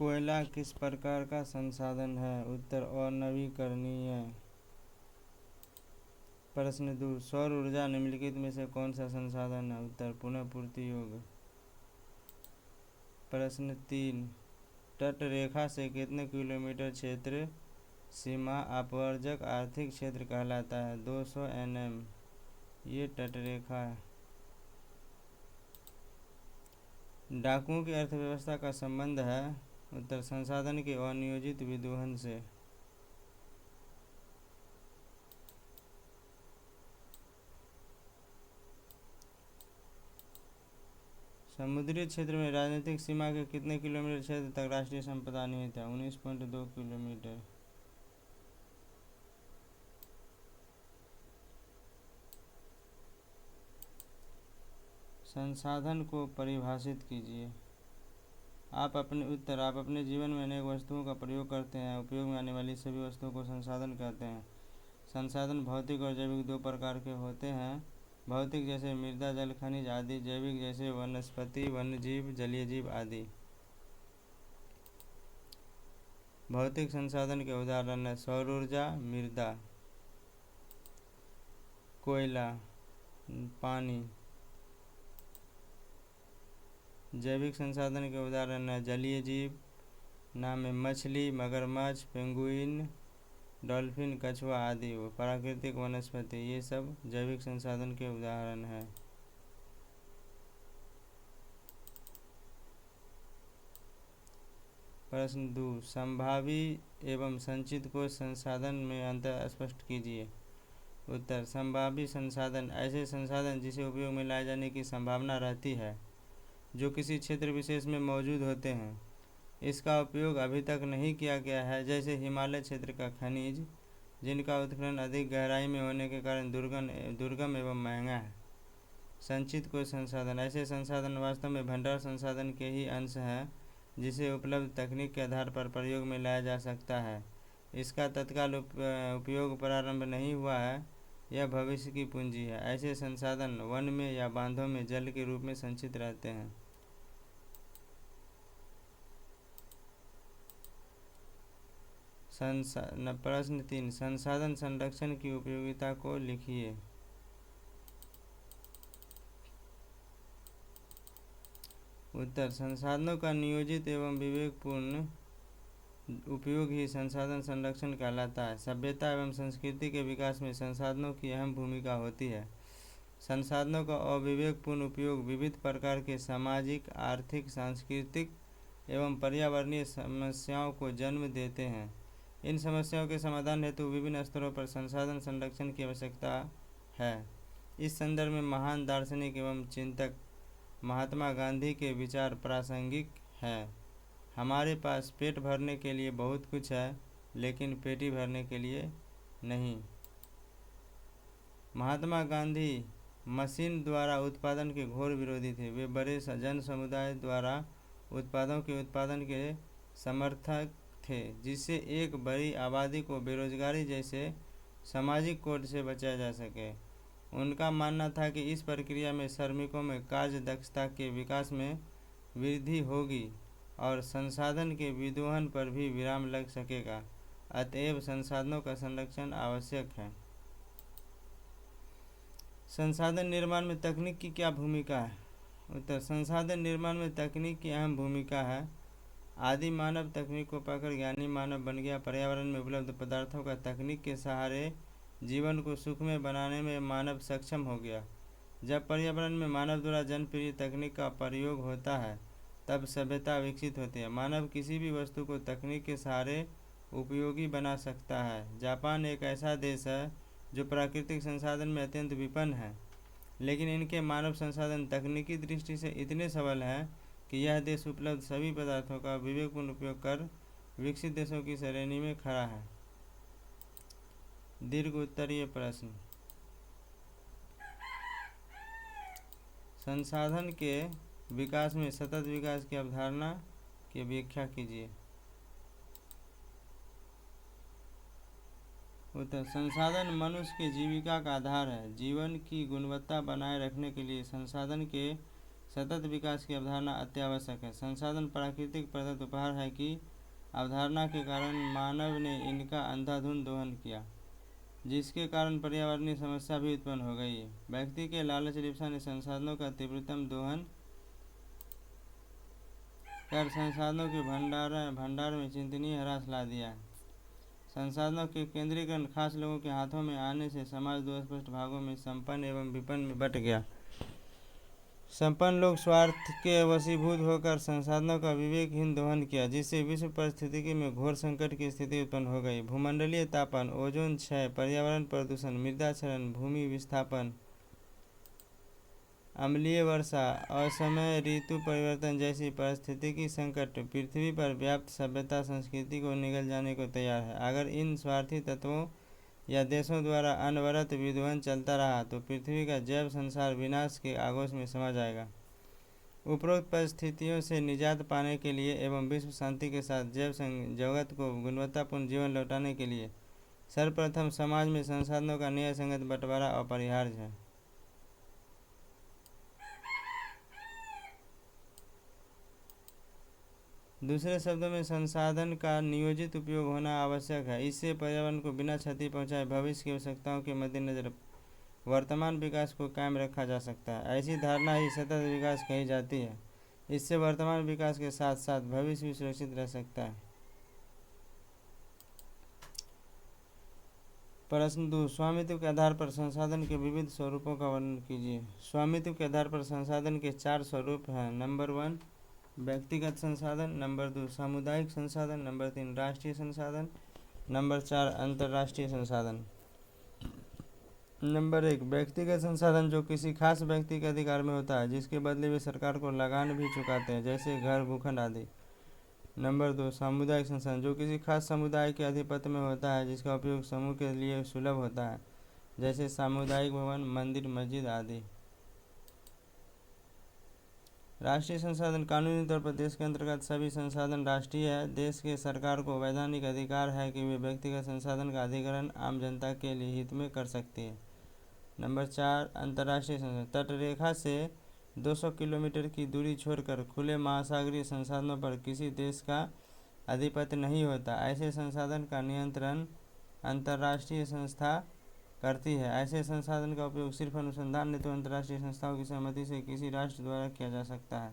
कोयला किस प्रकार का संसाधन है? उत्तर अनवीकरणीय। प्रश्न 2, सौर ऊर्जा निम्नलिखित में से कौन सा संसाधन है? उत्तर पुनः पूर्ति योग्य। प्रश्न 3, तट रेखा से कितने किलोमीटर क्षेत्र सीमा अपवर्जक आर्थिक क्षेत्र कहलाता है? 200 nm। ये तट रेखा है। डाकुओं की अर्थव्यवस्था का संबंध है? उत्तर संसाधन के अनियोजित विदोहन से। समुद्री क्षेत्र में राजनीतिक सीमा के कितने किलोमीटर क्षेत्र तक राष्ट्रीय संपदा निहित है? 19.2 किलोमीटर। संसाधन को परिभाषित कीजिए। आप अपने जीवन में अनेक वस्तुओं का प्रयोग करते हैं। उपयोग में आने वाली सभी वस्तुओं को संसाधन कहते हैं। संसाधन भौतिक और जैविक दो प्रकार के होते हैं। भौतिक जैसे मृदा, जल, खनिज आदि। जैविक जैसे वनस्पति, वन्यजीव, जलीय जीव आदि। भौतिक संसाधन के उदाहरण हैं सौर ऊर्जा, मृदा, कोयला, पानी। जैविक संसाधन के उदाहरण हैं जलीय जीव, नाम में मछली, मगरमच्छ, पेंगुइन, डॉल्फिन, कछुआ आदि। प्राकृतिक वनस्पति, ये सब जैविक संसाधन के उदाहरण हैं। प्रश्न 2, संभावी एवं संचित कोश संसाधन में अंतर स्पष्ट कीजिए। उत्तर संभावी संसाधन ऐसे संसाधन जिसे उपयोग में लाए जाने की संभावना रहती है, जो किसी क्षेत्र विशेष में मौजूद होते हैं। इसका उपयोग अभी तक नहीं किया गया है, जैसे हिमालय क्षेत्र का खनिज, जिनका उत्खनन अधिक गहराई में होने के कारण दुर्गम एवं महंगा है। संचित कोश संसाधन ऐसे संसाधन वास्तव में भंडार संसाधन के ही अंश हैं, जिसे उपलब्ध तकनीक के आधार पर प्रयोग में लाया जा सकता है। इसका तत्काल उपयोग प्रारंभ नहीं हुआ है, यह भविष्य की पूंजी है। ऐसे संसाधन वन में या बांधों में जल के रूप में संचित रहते हैं। प्रश्न 3, संसाधन संरक्षण की उपयोगिता को लिखिए। उत्तर संसाधनों का नियोजित एवं विवेकपूर्ण उपयोग ही संसाधन संरक्षण कहलाता है। सभ्यता एवं संस्कृति के विकास में संसाधनों की अहम भूमिका होती है। संसाधनों का अविवेकपूर्ण उपयोग विविध प्रकार के सामाजिक, आर्थिक, सांस्कृतिक एवं पर्यावरणीय समस्याओं को जन्म देते हैं। इन समस्याओं के समाधान हेतु विभिन्न स्तरों पर संसाधन संरक्षण की आवश्यकता है। इस संदर्भ में महान दार्शनिक एवं चिंतक महात्मा गांधी के विचार प्रासंगिक हैं। हमारे पास पेट भरने के लिए बहुत कुछ है, लेकिन पेटी भरने के लिए नहीं। महात्मा गांधी मशीन द्वारा उत्पादन के घोर विरोधी थे। वे बड़े जन समुदाय द्वारा उत्पादों के उत्पादन के समर्थक थे, जिससे एक बड़ी आबादी को बेरोजगारी जैसे सामाजिक कोड से बचाया जा सके। उनका मानना था कि इस प्रक्रिया में श्रमिकों में कार्य दक्षता के विकास में वृद्धि होगी और संसाधन के विदोहन पर भी विराम लग सकेगा। अतएव संसाधनों का संरक्षण आवश्यक है। संसाधन निर्माण में तकनीक की क्या भूमिका है? उत्तर संसाधन निर्माण में तकनीक की अहम भूमिका है। आदि मानव तकनीक को पाकर ज्ञानी मानव बन गया। पर्यावरण में उपलब्ध पदार्थों का तकनीक के सहारे जीवन को सुखमय बनाने में मानव सक्षम हो गया। जब पर्यावरण में मानव द्वारा जनप्रिय तकनीक का प्रयोग होता है, तब सभ्यता विकसित होती है। मानव किसी भी वस्तु को तकनीक के सहारे उपयोगी बना सकता है। जापान एक ऐसा देश है जो प्राकृतिक संसाधन में अत्यंत विपन्न है, लेकिन इनके मानव संसाधन तकनीकी दृष्टि से इतने सबल हैं कि यह देश उपलब्ध सभी पदार्थों का विवेकपूर्ण उपयोग कर विकसित देशों की श्रेणी में खड़ा है। दीर्घ उत्तरीय प्रश्न, संसाधन के विकास में सतत विकास की अवधारणा की व्याख्या कीजिए। उत्तर संसाधन मनुष्य के जीविका का आधार है। जीवन की गुणवत्ता बनाए रखने के लिए संसाधन के सतत विकास की अवधारणा अत्यावश्यक है। संसाधन प्राकृतिक प्रदत्त उपहार है कि अवधारणा के कारण मानव ने इनका अंधाधुंध दोहन किया, जिसके कारण पर्यावरणीय समस्या भी उत्पन्न हो गई है। व्यक्ति के लालच लिप्सा ने संसाधनों का तीव्रतम दोहन कर संसाधनों के भंडार में चिंतनीय ह्रास ला दिया है। संसाधनों के केंद्रीकरण खास लोगों के हाथों में आने से समाज दो स्पष्ट भागों में संपन्न एवं विपन्न में बंट गया। संपन्न लोग स्वार्थ के वशीभूत होकर संसाधनों का विवेकहीन दोहन किया, जिससे विश्व परिस्थितिकी में घोर संकट की स्थिति उत्पन्न हो गई। भूमंडलीय तापन, ओजोन क्षय, पर्यावरण प्रदूषण, मृदा क्षरण, भूमि विस्थापन, अम्लीय वर्षा, असमय ऋतु परिवर्तन जैसी पारिस्थितिकी संकट पृथ्वी पर व्याप्त सभ्यता संस्कृति को निगल जाने को तैयार है। अगर इन स्वार्थी तत्वों या देशों द्वारा अनवरत विध्वंस चलता रहा तो पृथ्वी का जैव संसार विनाश के आगोश में समा जाएगा। उपरोक्त परिस्थितियों से निजात पाने के लिए एवं विश्व शांति के साथ जैव जगत को गुणवत्तापूर्ण जीवन लौटाने के लिए सर्वप्रथम समाज में संसाधनों का न्याय संगत बंटवारा अपरिहार्य है। दूसरे शब्दों में संसाधन का नियोजित उपयोग होना आवश्यक है। इससे पर्यावरण को बिना क्षति पहुंचाए भविष्य की आवश्यकताओं के मद्देनजर वर्तमान विकास को कायम रखा जा सकता है। ऐसी धारणा ही सतत विकास कही जाती है। इससे वर्तमान विकास के साथ साथ भविष्य भी सुरक्षित रह सकता है। प्रश्न 2, स्वामित्व के आधार पर संसाधन के विविध स्वरूपों का वर्णन कीजिए। स्वामित्व के आधार पर संसाधन के 4 स्वरूप हैं। नंबर 1 व्यक्तिगत संसाधन, नंबर 2 सामुदायिक संसाधन, नंबर 3 राष्ट्रीय संसाधन, नंबर 4 अंतर्राष्ट्रीय संसाधन। नंबर 1 व्यक्तिगत संसाधन, जो किसी खास व्यक्ति के अधिकार में होता है, जिसके बदले वे सरकार को लगान भी चुकाते हैं, जैसे घर, भूखंड आदि। नंबर 2 सामुदायिक संसाधन, जो किसी खास समुदाय के आधिपत्य में होता है, जिसका उपयोग समूह के लिए सुलभ होता है, जैसे सामुदायिक भवन, मंदिर, मस्जिद आदि। राष्ट्रीय संसाधन, कानूनी तौर पर देश के अंतर्गत सभी संसाधन राष्ट्रीय है। देश के सरकार को वैधानिक अधिकार है कि वे व्यक्तिगत संसाधन का अधिग्रहण आम जनता के लिए हित में कर सकती है। नंबर 4 अंतर्राष्ट्रीय संसाधन, तटरेखा से 200 किलोमीटर की दूरी छोड़कर खुले महासागरीय संसाधनों पर किसी देश का आधिपत्य नहीं होता। ऐसे संसाधन का नियंत्रण अंतर्राष्ट्रीय संस्था करती है। ऐसे संसाधन का उपयोग सिर्फ अनुसंधान हेतु अंतर्राष्ट्रीय संस्थाओं की सहमति से किसी राष्ट्र द्वारा किया जा सकता है।